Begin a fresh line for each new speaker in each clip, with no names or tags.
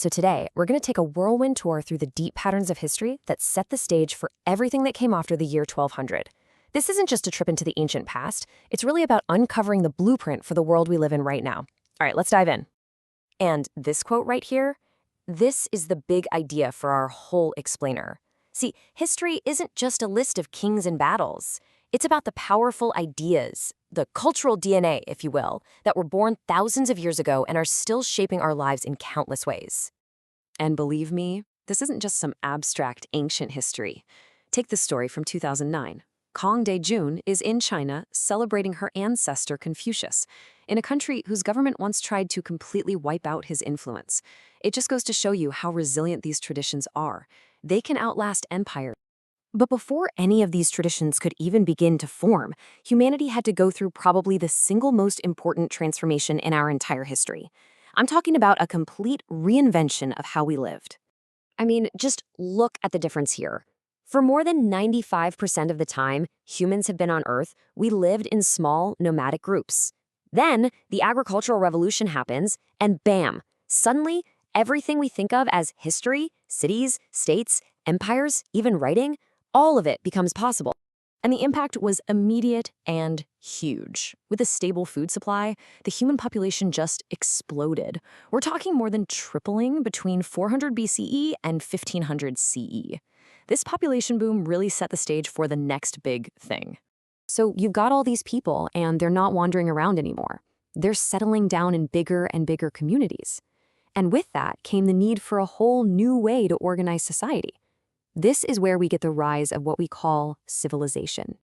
So today, we're going to take a whirlwind tour through the deep patterns of history that set the stage for everything that came after the year 1200. This isn't just a trip into the ancient past, it's really about uncovering the blueprint for the world we live in right now. All right, let's dive in. And this quote right here, this is the big idea for our whole explainer. See, history isn't just a list of kings and battles. It's about the powerful ideas, the cultural DNA, if you will, that were born thousands of years ago and are still shaping our lives in countless ways. And believe me, this isn't just some abstract ancient history. Take this story from 2009. Kang Dae-jun is in China celebrating her ancestor Confucius, in a country whose government once tried to completely wipe out his influence. It just goes to show you how resilient these traditions are. They can outlast empires. But before any of these traditions could even begin to form, humanity had to go through probably the single most important transformation in our entire history. I'm talking about a complete reinvention of how we lived. I mean, just look at the difference here. For more than 95% of the time humans have been on Earth, we lived in small, nomadic groups. Then, the agricultural revolution happens, and bam, suddenly, everything we think of as history, cities, states, empires, even writing, all of it becomes possible. And the impact was immediate and huge. With a stable food supply, the human population just exploded. We're talking more than tripling between 400 BCE and 1500 CE. This population boom really set the stage for the next big thing. So you've got all these people, and they're not wandering around anymore. They're settling down in bigger and bigger communities. And with that came the need for a whole new way to organize society. This is where we get the rise of what we call civilization.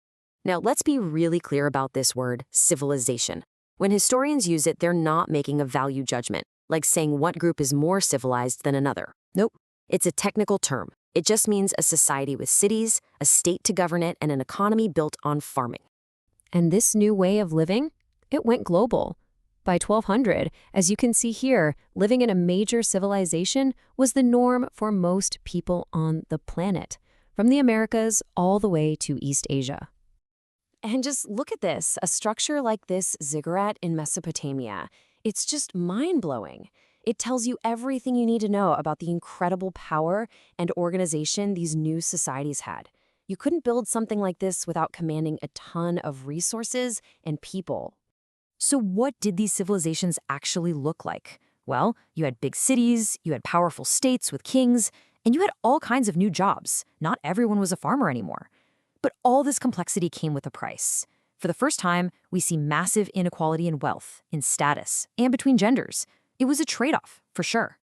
Now, let's be really clear about this word, civilization. When historians use it, they're not making a value judgment, like saying what group is more civilized than another. Nope. It's a technical term. It just means a society with cities, a state to govern it, and an economy built on farming. And this new way of living, it went global. By 1200, as you can see here, living in a major civilization was the norm for most people on the planet, from the Americas all the way to East Asia. And just look at this, a structure like this ziggurat in Mesopotamia. It's just mind-blowing. It tells you everything you need to know about the incredible power and organization these new societies had. You couldn't build something like this without commanding a ton of resources and people. So what did these civilizations actually look like? Well, you had big cities, you had powerful states with kings, and you had all kinds of new jobs. Not everyone was a farmer anymore. But all this complexity came with a price. For the first time, we see massive inequality in wealth, in status, and between genders. It was a trade-off, for sure.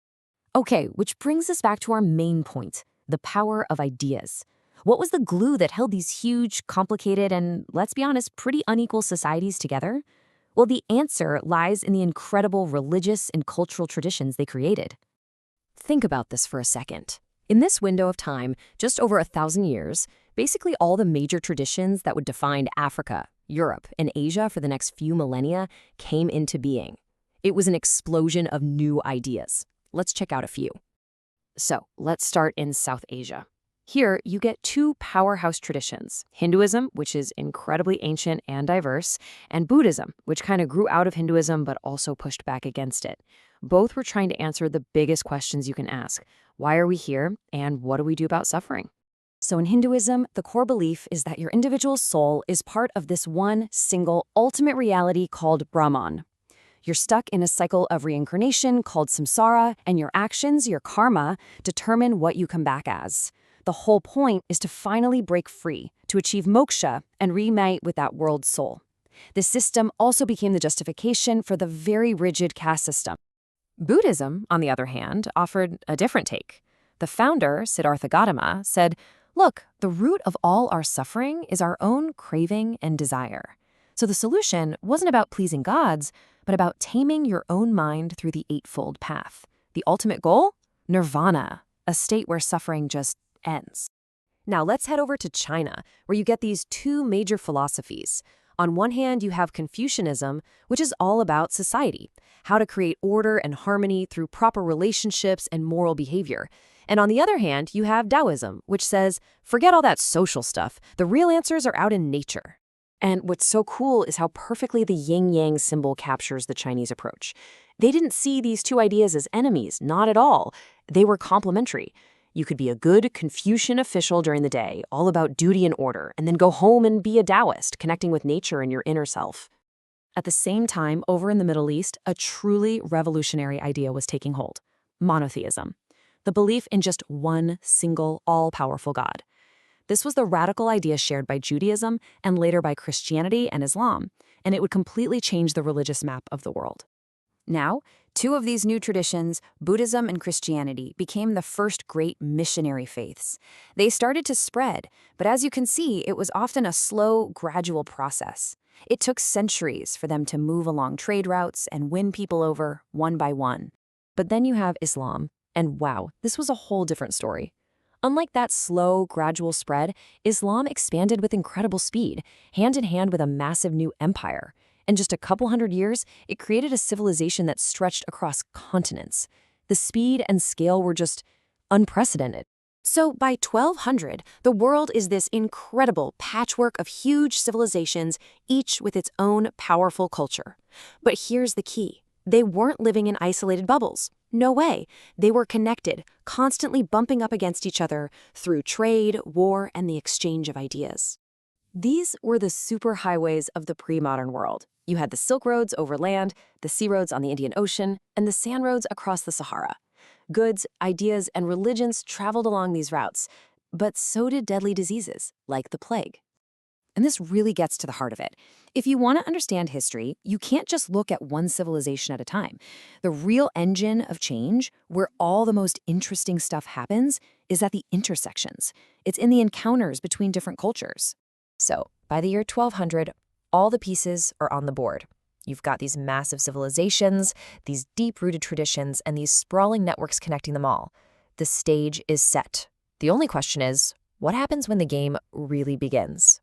Okay, which brings us back to our main point, the power of ideas. What was the glue that held these huge, complicated, and, let's be honest, pretty unequal societies together? Well, the answer lies in the incredible religious and cultural traditions they created. Think about this for a second. In this window of time, just over 1,000 years, basically all the major traditions that would define Africa, Europe, and Asia for the next few millennia came into being. It was an explosion of new ideas. Let's check out a few. So, let's start in South Asia. Here, you get two powerhouse traditions, Hinduism, which is incredibly ancient and diverse, and Buddhism, which kind of grew out of Hinduism but also pushed back against it. Both were trying to answer the biggest questions you can ask. Why are we here, and what do we do about suffering? So in Hinduism, the core belief is that your individual soul is part of this one single ultimate reality called Brahman. You're stuck in a cycle of reincarnation called samsara, and your actions, your karma, determine what you come back as. The whole point is to finally break free, to achieve moksha and reunite with that world soul. This system also became the justification for the very rigid caste system. Buddhism, on the other hand, offered a different take. The founder, Siddhartha Gautama, said, "Look, the root of all our suffering is our own craving and desire." So the solution wasn't about pleasing gods, but about taming your own mind through the Eightfold Path. The ultimate goal? Nirvana, a state where suffering just ends. Now let's head over to China, where you get these two major philosophies. On one hand, you have Confucianism, which is all about society, how to create order and harmony through proper relationships and moral behavior. And on the other hand, you have Taoism, which says, forget all that social stuff. The real answers are out in nature. And what's so cool is how perfectly the yin-yang symbol captures the Chinese approach. They didn't see these two ideas as enemies, not at all. They were complementary. You could be a good Confucian official during the day, all about duty and order, and then go home and be a Taoist, connecting with nature and your inner self. At the same time, over in the Middle East, a truly revolutionary idea was taking hold: monotheism, the belief in just one single, all-powerful God. This was the radical idea shared by Judaism and later by Christianity and Islam, and it would completely change the religious map of the world. Now, two of these new traditions, Buddhism and Christianity, became the first great missionary faiths. They started to spread, but as you can see, it was often a slow, gradual process. It took centuries for them to move along trade routes and win people over one by one. But then you have Islam, and wow, this was a whole different story. Unlike that slow, gradual spread, Islam expanded with incredible speed, hand in hand with a massive new empire. In just a couple hundred years, it created a civilization that stretched across continents. The speed and scale were just unprecedented. So by 1200, the world is this incredible patchwork of huge civilizations, each with its own powerful culture. But here's the key: they weren't living in isolated bubbles. No way. They were connected, constantly bumping up against each other through trade, war, and the exchange of ideas. These were the superhighways of the pre-modern world. You had the Silk Roads over land, the sea roads on the Indian Ocean, and the sand roads across the Sahara. Goods, ideas, and religions traveled along these routes, but so did deadly diseases, like the plague. And this really gets to the heart of it. If you want to understand history, you can't just look at one civilization at a time. The real engine of change, where all the most interesting stuff happens, is at the intersections. It's in the encounters between different cultures. So, by the year 1200, all the pieces are on the board. You've got these massive civilizations, these deep-rooted traditions, and these sprawling networks connecting them all. The stage is set. The only question is, what happens when the game really begins?